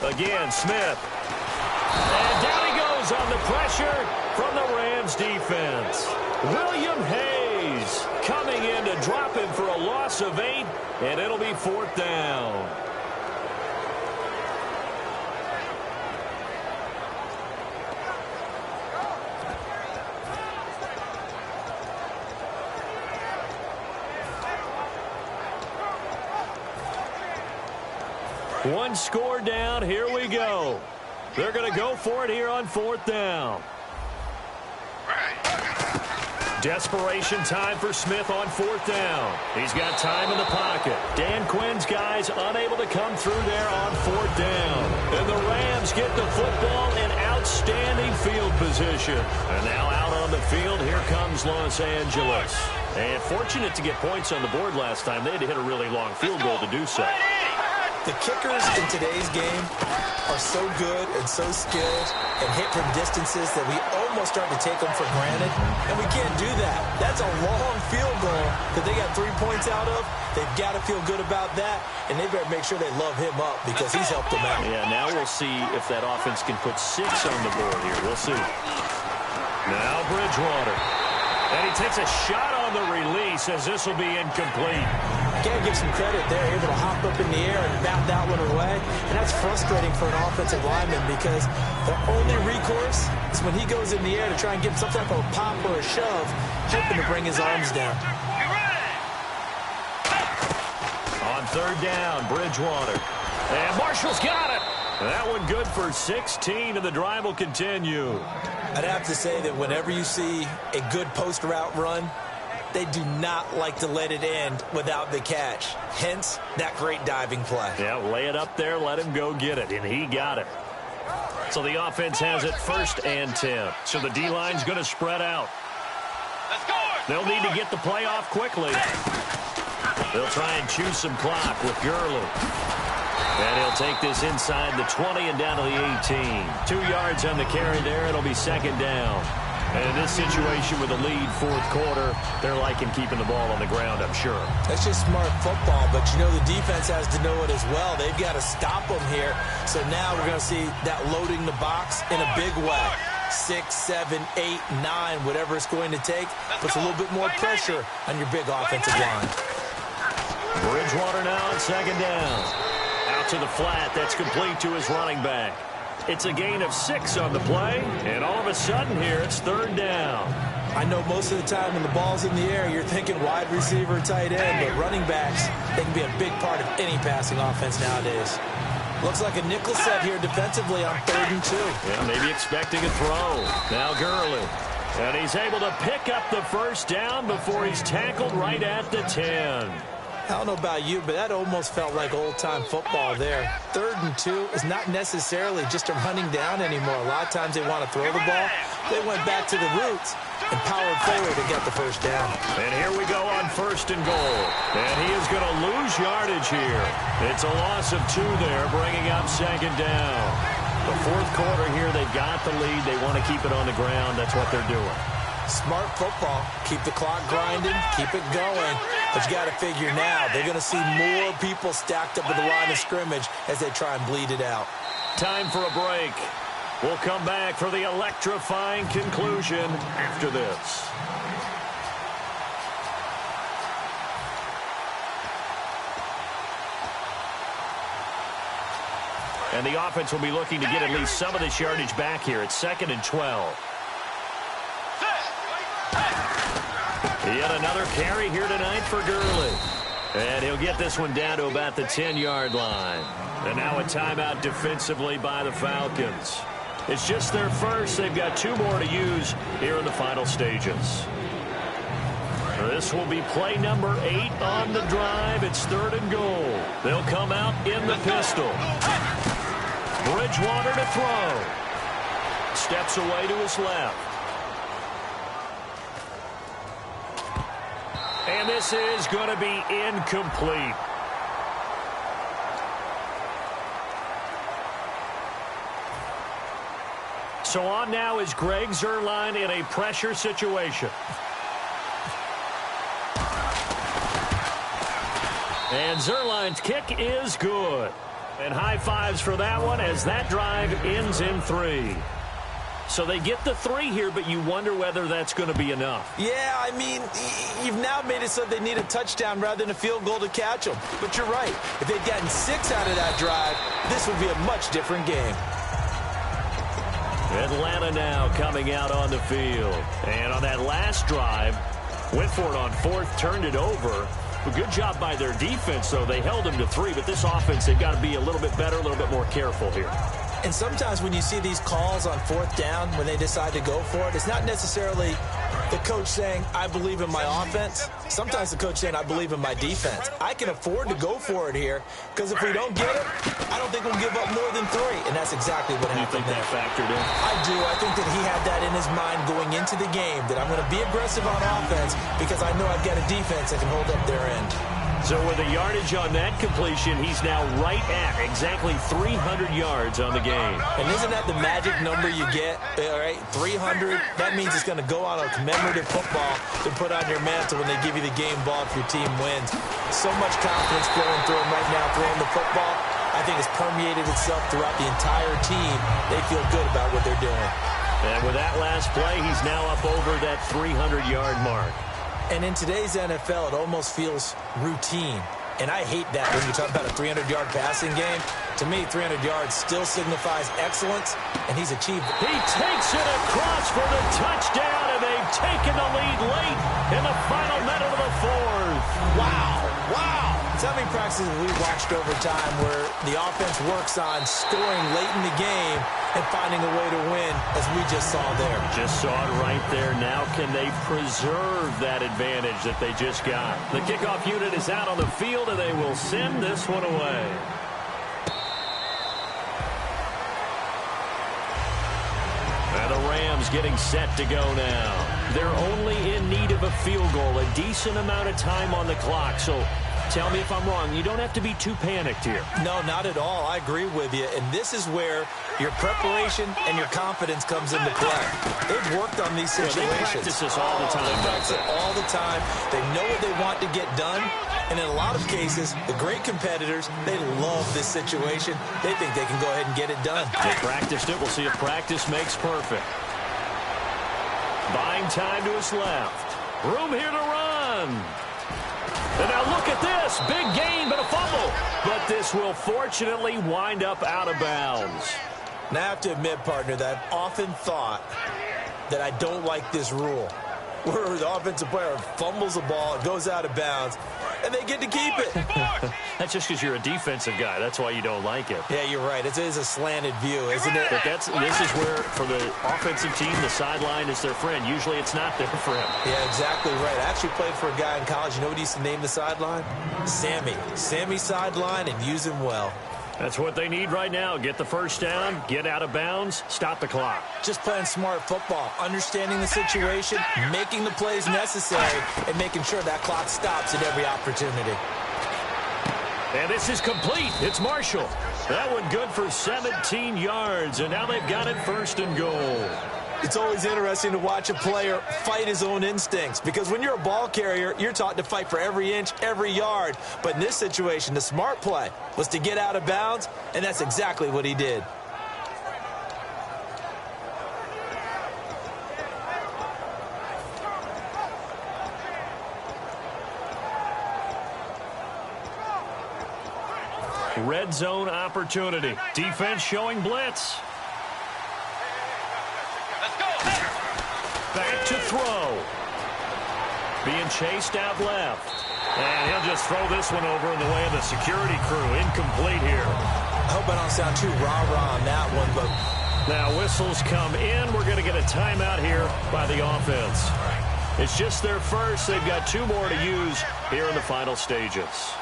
Again, Smith. And down he goes on the pressure from the Rams defense. William Hayes coming in to drop him for a loss of 8, and it'll be 4th down. One score down. Here we go. They're going to go for it here on 4th down. Desperation time for Smith on 4th down. He's got time in the pocket. Dan Quinn's guys unable to come through there on 4th down. And the Rams get the football in outstanding field position. And now out on the field, here comes Los Angeles. And fortunate to get points on the board last time. They had to hit a really long field goal to do so. The kickers in today's game are so good and so skilled and hit from distances that we almost start to take them for granted, and we can't do that. That's a long field goal that they got 3 points out of. They've got to feel good about that, and they better make sure they love him up because he's helped them out. Yeah, now we'll see if that offense can put 6 on the board here. We'll see. Now Bridgewater. And he takes a shot on the release as this will be incomplete. Can't give some credit there, able to hop up in the air and bat that one away. And that's frustrating for an offensive lineman because the only recourse is when he goes in the air to try and get some type of a pop or a shove, hoping to bring his arms down. On 3rd down, Bridgewater. And Marshall's got it. That one good for 16, and the drive will continue. I'd have to say that whenever you see a good post route run, they do not like to let it end without the catch. Hence, that great diving play. Yeah, lay it up there, let him go get it, and he got it. So the offense has it 1st and 10. So the D-line's going to spread out. They'll need to get the play off quickly. They'll try and chew some clock with Gurley. And he'll take this inside the 20 and down to the 18. 2 yards on the carry there. It'll be 2nd down. And in this situation with a lead 4th quarter, they're liking keeping the ball on the ground, I'm sure. That's just smart football, but you know the defense has to know it as well. They've got to stop them here. So now we're going to see that loading the box in a big way. 6, 7, 8, 9, whatever it's going to take, puts a little bit more pressure on your big offensive line. Bridgewater now on 2nd down. Out to the flat. That's complete to his running back. It's a gain of 6 on the play, and all of a sudden here it's 3rd down. I know most of the time when the ball's in the air, you're thinking wide receiver, tight end, but running backs, they can be a big part of any passing offense nowadays. Looks like a nickel set here defensively on 3rd and 2. Yeah, maybe expecting a throw. Now Gurley. And he's able to pick up the 1st down before he's tackled right at the 10. I don't know about you, but that almost felt like old-time football there. 3rd and 2 is not necessarily just a running down anymore. A lot of times they want to throw the ball. They went back to the roots and powered forward to get the 1st down. And here we go on 1st and goal. And he is going to lose yardage here. It's a loss of 2 there, bringing up 2nd down. The 4th quarter here, they've got the lead. They want to keep it on the ground. That's what they're doing. Smart football. Keep the clock grinding. Keep it going. But you got to figure now, they're going to see more people stacked up at the line of scrimmage as they try and bleed it out. Time for a break. We'll come back for the electrifying conclusion after this. And the offense will be looking to get at least some of this yardage back here. It's 2nd and 12. Yet another carry here tonight for Gurley. And he'll get this one down to about the 10-yard line. And now a timeout defensively by the Falcons. It's just their first. They've got 2 more to use here in the final stages. This will be play number 8 on the drive. It's 3rd and goal. They'll come out in the pistol. Bridgewater to throw. Steps away to his left. And this is going to be incomplete. So on now is Greg Zuerlein in a pressure situation. And Zuerlein's kick is good. And high fives for that one as that drive ends in 3. So they get the 3 here, but you wonder whether that's going to be enough. Yeah, I mean, you've now made it so they need a touchdown rather than a field goal to catch them. But you're right. If they'd gotten 6 out of that drive, this would be a much different game. Atlanta now coming out on the field. And on that last drive, went for it on 4th, turned it over. A good job by their defense, though. They held them to 3, but this offense, they've got to be a little bit better, a little bit more careful here. And sometimes when you see these calls on 4th down, when they decide to go for it, it's not necessarily the coach saying, I believe in my offense. Sometimes the coach saying, I believe in my defense. I can afford to go for it here, because if we don't get it, I don't think we'll give up more than 3. And that's exactly what happened. You think that factored in? I do. I think that he had that in his mind going into the game, that I'm going to be aggressive on offense because I know I've got a defense that can hold up their end. So with the yardage on that completion, he's now right at exactly 300 yards on the game. And isn't that the magic number you get? All right, 300. That means it's going to go on a commemorative football to put on your mantle when they give you the game ball if your team wins. So much confidence flowing through him right now throwing the football. I think it's permeated itself throughout the entire team. They feel good about what they're doing. And with that last play, he's now up over that 300-yard mark. And in today's NFL, it almost feels routine. And I hate that when you talk about a 300-yard passing game. To me, 300 yards still signifies excellence, and he's achieved it. He takes it across for the touchdown, and they've taken the lead late in the final minute of the 4th. Wow, wow. So many practices we watched over time where the offense works on scoring late in the game and finding a way to win, as we just saw there. Just saw it right there. Now can they preserve that advantage that they just got? The kickoff unit is out on the field, and they will send this one away. And the Rams getting set to go now. They're only in need of a field goal, a decent amount of time on the clock. So tell me if I'm wrong. You don't have to be too panicked here. No, not at all. I agree with you. And this is where your preparation and your confidence comes into play. They've worked on these situations. They practice this all the time. They practice it all the time. They know what they want to get done. And in a lot of cases, the great competitors, they love this situation. They think they can go ahead and get it done. They practiced it. We'll see if practice makes perfect. Buying time to his left. Room here to run. And now look at this. Big gain, but a fumble. But this will fortunately wind up out of bounds. Now, I have to admit, partner, that I've often thought that I don't like this rule, where the offensive player fumbles the ball, it goes out of bounds, and they get to keep it. That's just because you're a defensive guy. That's why you don't like it. Yeah, you're right. It is a slanted view, isn't it? But this is where, for the offensive team, the sideline is their friend. Usually it's not there for him. Yeah, exactly right. I actually played for a guy in college. You know what he used to name the sideline? Sammy. Sammy sideline, and use him well. That's what they need right now. Get the first down, get out of bounds, stop the clock. Just playing smart football, understanding the situation, making the plays necessary, and making sure that clock stops at every opportunity. And this is complete. It's Marshall. That one good for 17 yards, and now they've got it 1st and goal. It's always interesting to watch a player fight his own instincts, because when you're a ball carrier, you're taught to fight for every inch, every yard. But in this situation, the smart play was to get out of bounds, and that's exactly what he did. Red zone opportunity. Defense showing blitz. Back to throw. Being chased out left. And he'll just throw this one over in the way of the security crew. Incomplete here. I hope I don't sound too rah-rah on that one, but now whistles come in. We're going to get a timeout here by the offense. It's just their first. They've got 2 more to use here in the final stages.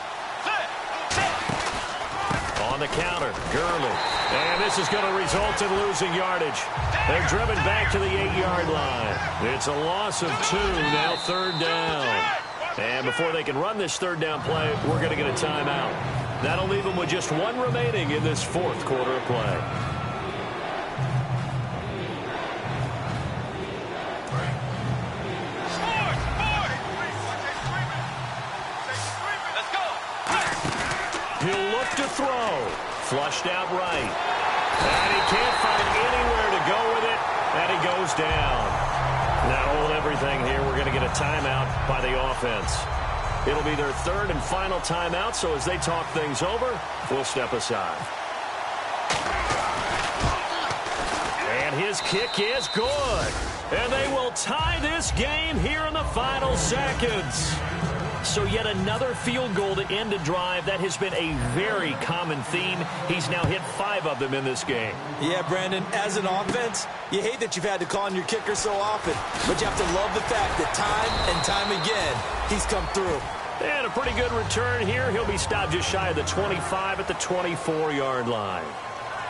On the counter, Gurley. And this is going to result in losing yardage. They're driven back to the 8-yard line. It's a loss of 2, now 3rd down. And before they can run this 3rd down play, we're going to get a timeout. That'll leave them with just 1 remaining in this 4th quarter of play. He'll look to throw. Flushed out right. And he can't find anywhere to go with it. And he goes down. Now hold everything here. We're going to get a timeout by the offense. It'll be their third and final timeout, so as they talk things over, we'll step aside. And his kick is good. And they will tie this game here in the final seconds. So yet another field goal to end a drive. That has been a very common theme. He's now hit 5 of them in this game. Yeah, Brandon, as an offense, you hate that you've had to call on your kicker so often. But you have to love the fact that time and time again, he's come through. And a pretty good return here. He'll be stopped just shy of the 25 at the 24-yard line.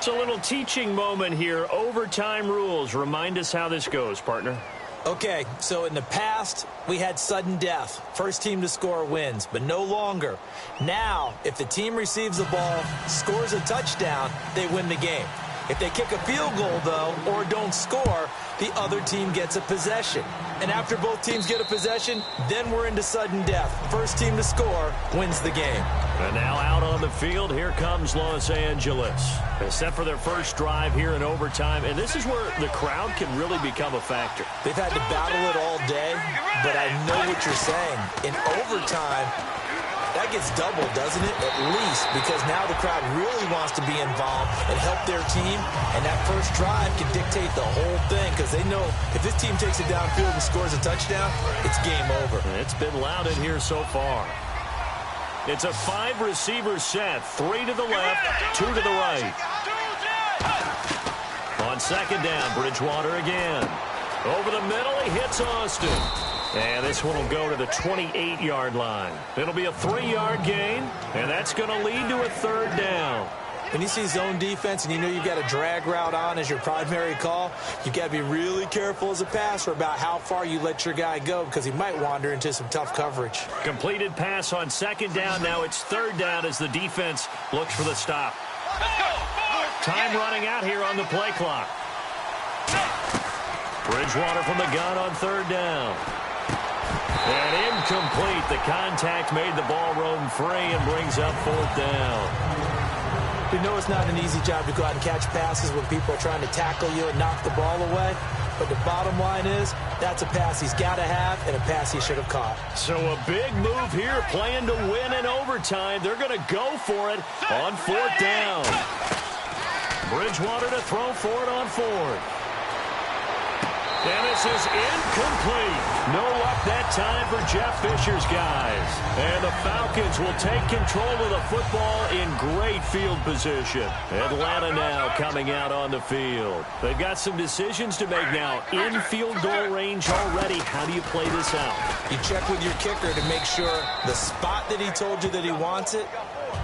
So a little teaching moment here. Overtime rules. Remind us how this goes, partner. Okay, so in the past, we had sudden death. First team to score wins, but no longer. Now, if the team receives the ball, scores a touchdown, they win the game. If they kick a field goal, though, or don't score, the other team gets a possession. And after both teams get a possession, then we're into sudden death. First team to score wins the game. And now out on the field, here comes Los Angeles. They set for their first drive here in overtime, and this is where the crowd can really become a factor. They've had to battle it all day, but I know what you're saying. In overtime, that gets doubled, doesn't it? At least, because now the crowd really wants to be involved and help their team, and that first drive can dictate the whole thing because they know if this team takes it downfield and scores a touchdown, it's game over. It's been loud in here so far. It's a 5-receiver set, 3 to the left, 2 to the right. On second down, Bridgewater again. Over the middle, he hits Austin. And this one will go to the 28-yard line. It'll be a 3-yard gain, and that's going to lead to a third down. When you see zone defense and you know you've got a drag route on as your primary call, you've got to be really careful as a passer about how far you let your guy go because he might wander into some tough coverage. Completed pass on second down. Now it's third down as the defense looks for the stop. Time running out here on the play clock. Bridgewater from the gun on third down. And incomplete. The contact made the ball roam free and brings up fourth down. We know it's not an easy job to go out and catch passes when people are trying to tackle you and knock the ball away. But the bottom line is, that's a pass he's got to have and a pass he should have caught. So a big move here, playing to win in overtime. They're going to go for it on fourth down. Bridgewater to throw for it on fourth. And this is incomplete. No luck that time for Jeff Fisher's guys. And the Falcons will take control of the football in great field position. Atlanta now coming out on the field. They've got some decisions to make now. In field goal range already. How do you play this out? You check with your kicker to make sure the spot that he told you that he wants it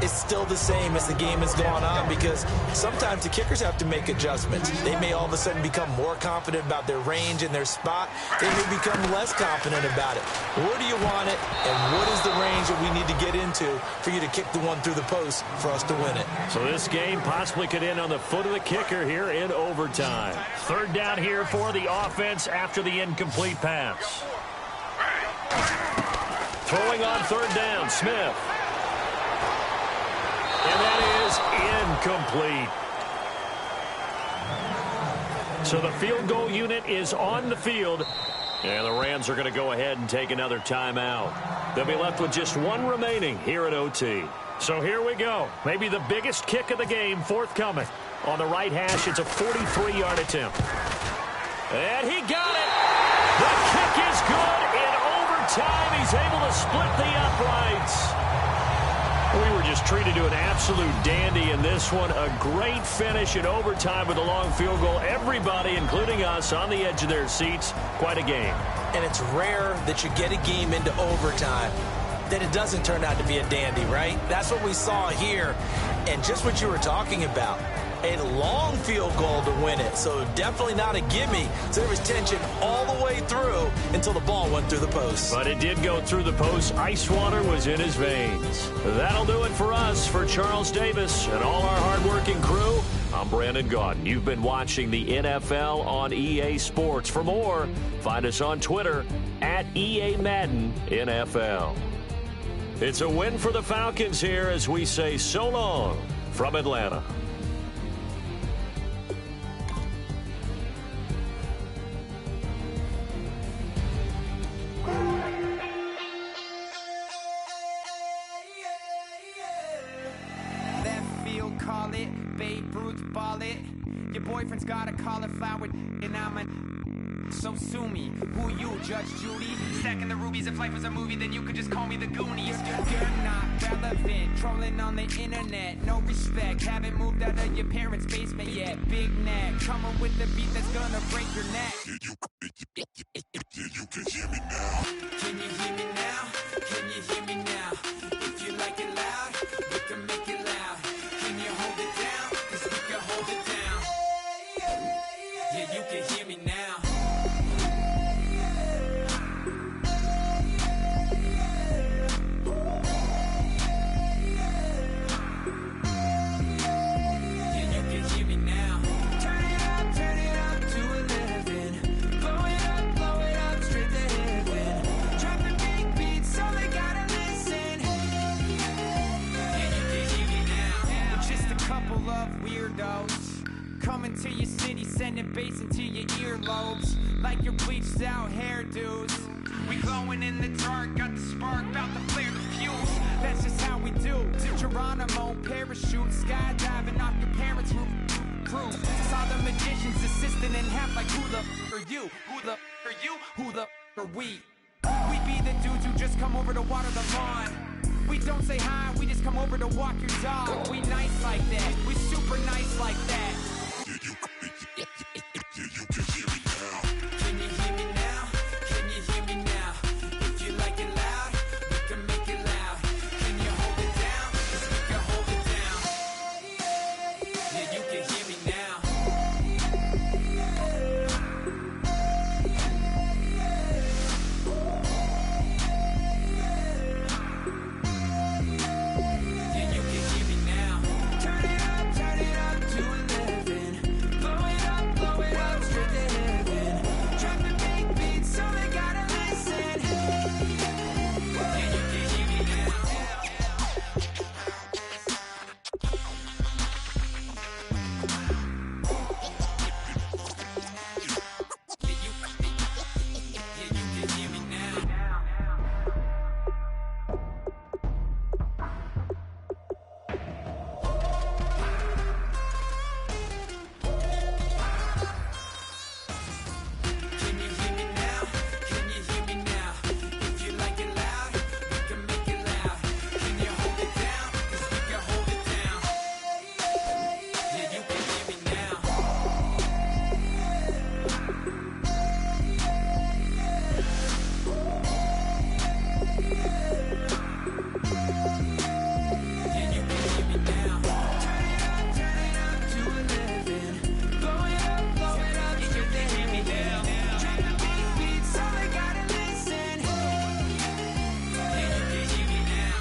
is still the same as the game has gone on, because sometimes the kickers have to make adjustments. They may all of a sudden become more confident about their range and their spot. They may become less confident about it. Where do you want it, and what is the range that we need to get into for you to kick the one through the post for us to win it? So this game possibly could end on the foot of the kicker here in overtime. Third down here for the offense after the incomplete pass. Throwing on third down, Smith. And that is incomplete. So the field goal unit is on the field. And the Rams are going to go ahead and take another timeout. They'll be left with just one remaining here at OT. So here we go. Maybe the biggest kick of the game forthcoming. On the right hash, it's a 43-yard attempt. And he got it. The kick is good. In overtime, he's able to split the uprights. We were just treated to an absolute dandy in this one. A great finish in overtime with a long field goal. Everybody, including us, on the edge of their seats. Quite a game. And it's rare that you get a game into overtime that it doesn't turn out to be a dandy, right? That's what we saw here. And just what you were talking about, a long field goal to win it. So definitely not a gimme. So there was tension all the way through until the ball went through the post. But it did go through the post. Ice water was in his veins. That'll do it for us. For Charles Davis and all our hardworking crew, I'm Brandon Gaudin. You've been watching the NFL on EA Sports. For more, find us on Twitter at EA Madden NFL. It's a win for the Falcons here as we say so long from Atlanta. Left field, call it. Babe Ruth, ball it. Your boyfriend's got a cauliflower, and I'm a... So sue me. Who you, Judge Judy? Stacking the rubies. If life was a movie, then you could just call me the Goonies. You're not relevant. Trolling on the internet. No respect. Haven't moved out of your parents' basement yet. Big neck. Coming with the beat that's gonna break your neck. You can hear me now. Can you hear me now? Can you hear me now? If you like it loud, we can make it loud. Can you hold it down? 'Cause we can hold it down. Yeah, you can hear me now. Coming to your city, sending bass into your earlobes, like your bleached out hairdos. We glowing in the dark, got the spark, about to flare the fuse. That's just how we do. Geronimo, parachute, skydiving off your parents' roof. Saw the magician's assistant in half, like who the are you? Who the are you? Who the are we? We be the dudes who just come over to water the lawn. We don't say hi, we just come over to walk your dog. We nice like that, we super nice like that. You can hear me now. Can you hear me now? Can you hear me now? If you like it loud, we can make it loud. Can you hold it down? 'Cause we can hold it down. Yeah, you can hear me now. Yeah, you can hear me now. Turn it up to 11. Blow it up, straight to heaven. Dropping big beats, so they gotta listen. Yeah, you can hear me now. Yeah, you can hear me now. Can you hear me now? Can you hear me now? If you like it loud, we can make it loud. Can you hold it down? 'Cause we can hold it down. Yeah, you can hear me now. Yeah, you can hear me now. Turn it up to 11. Blow it up, straight to heaven. Dropping big beats, so they gotta listen. Yeah, you can hear me now.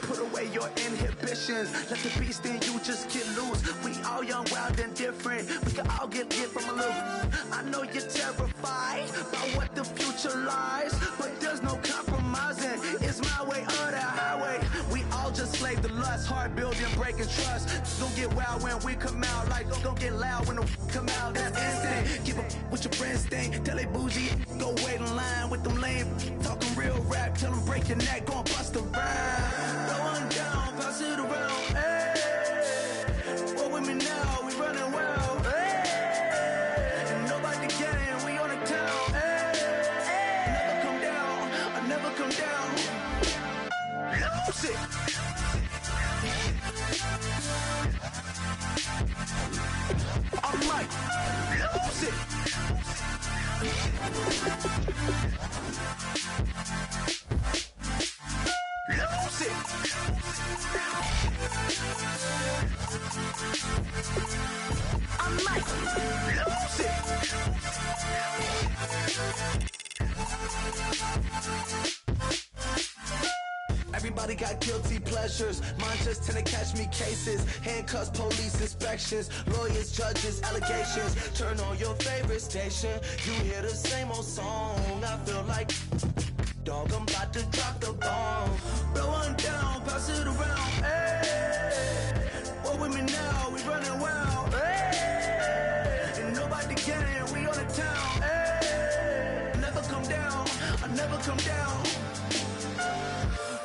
Put away your inhibitions. Let the beast in you just get loose. We all young, wild, and different. We can all get hit from a little. I know you're terrified by what the future lies, but there's no compromising. It's my way or the highway. We all just slave the lust, hard building, breaking trust. Don't get wild when we come out. Like don't get loud when the come out. That's instant. Keep up with your friends thing. Tell they bougie, go wait in line with them lame. Talking real rap, tell them break your neck, go and bust a rhyme. Going down, pass it around. Hey, roll with me now, we running well. Hey, nobody can, we on the town. Hey, never come down, I never come down. Lose it. I'm like, lose it. Lose it. I'm like, lose it. Everybody got guilty pleasures. Mine just tend to catch me cases. Handcuffs, police inspections, lawyers, judges, allegations. Turn on your favorite station. You hear the same old song. I feel like, dog, I'm about to drop the bomb. Blow one down, pass it around. Hey, what with me now? We running wild. Hey, and nobody can. We on the town. Hey, never come down. I never come down.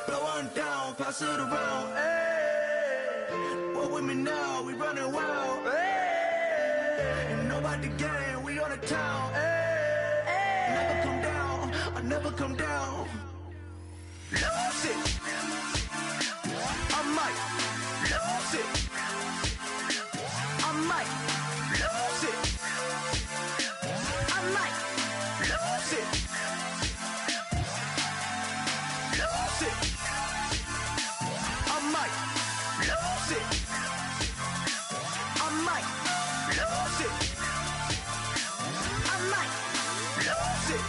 Blow one down, pass it around. Hey, what with me now? We running wild. Hey, and nobody can. We on the town. Hey, never come down. I never come down. Lose it. I might lose it. I might lose it. I might lose it. Lose it. I might lose it. I might lose it. I might lose it.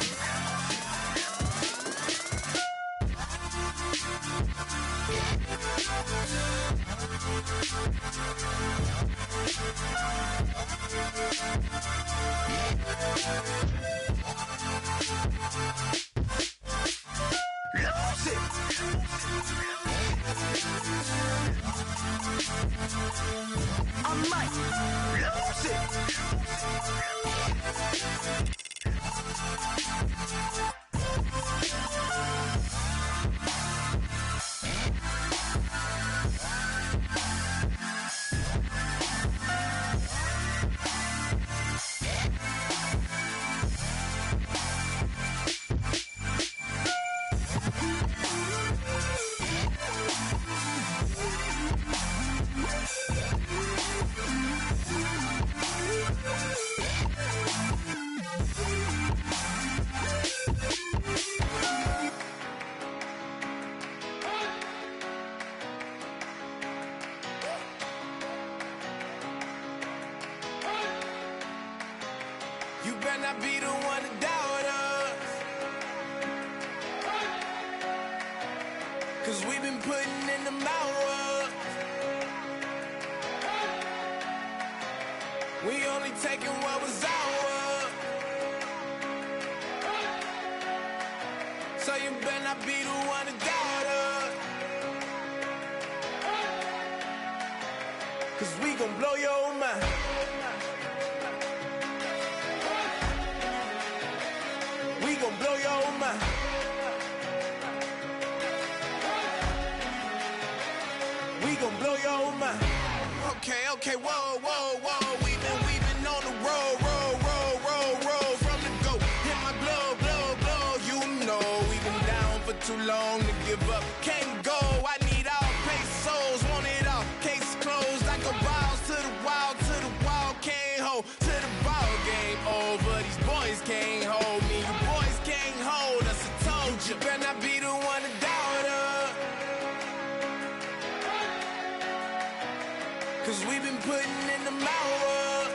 You better not be the one to doubt us, 'cause we've been putting in the hours. We only taking what was ours. So you better not be the one to doubt us, 'cause we gon' blow your mind. We gon' blow your mind. We gon' blow your mind. Okay, whoa. We've been on the road from the go. Hit my blow. You know we've been down for too long to give up. Can't go. I need all pesos, want it all. Case closed. I go balls to the wall, can't hold. To the ball game over. These boys can't hold me. You boys can't hold us. I told you. Better not be the one to doubt us, 'cause we've been putting in the hours.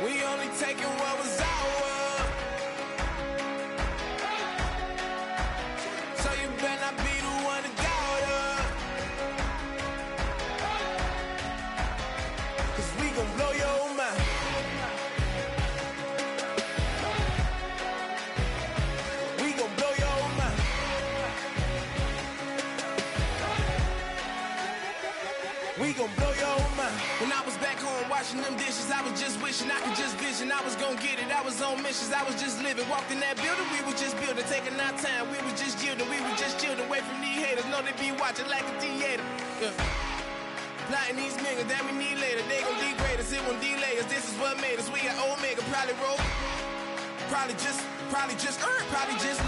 We only taking what was ours. So you better not be the one to doubt us, 'cause we gon' blow your mind. We gon' blow your mind. We gon' blow your mind. When I was back home washing them dishes, I was just wishing I could just vision. I was gon' get it, I was on missions, I was just living. Walked in that building, we was just building, taking our time. We was just yielding, we was just chilling. Away from these haters, know they be watching like a theater. Plotting these niggas that we need later. They gon' degrade us, it won't delay us. This is what made us. We got Omega, probably roll. Probably just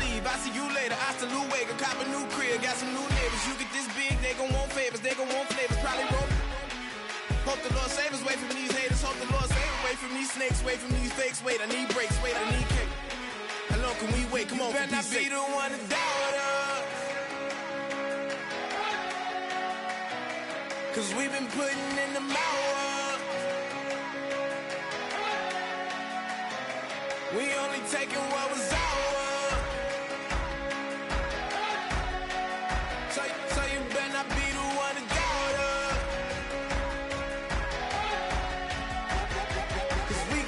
leave. I see you later. I salute Wake, cop a new crib, got some new neighbors. You get this big, they gon' want favors, they gon' want flavors. Probably roll. Hope the Lord save us, wait from these haters. Hope the Lord save us, wait from these snakes, wait from these fakes. Wait, I need breaks, wait, I need cake. How long can we wait? Come on, you better not be the one to doubt us, 'cause we've been putting in the hours. We only taking what was ours. 'cause we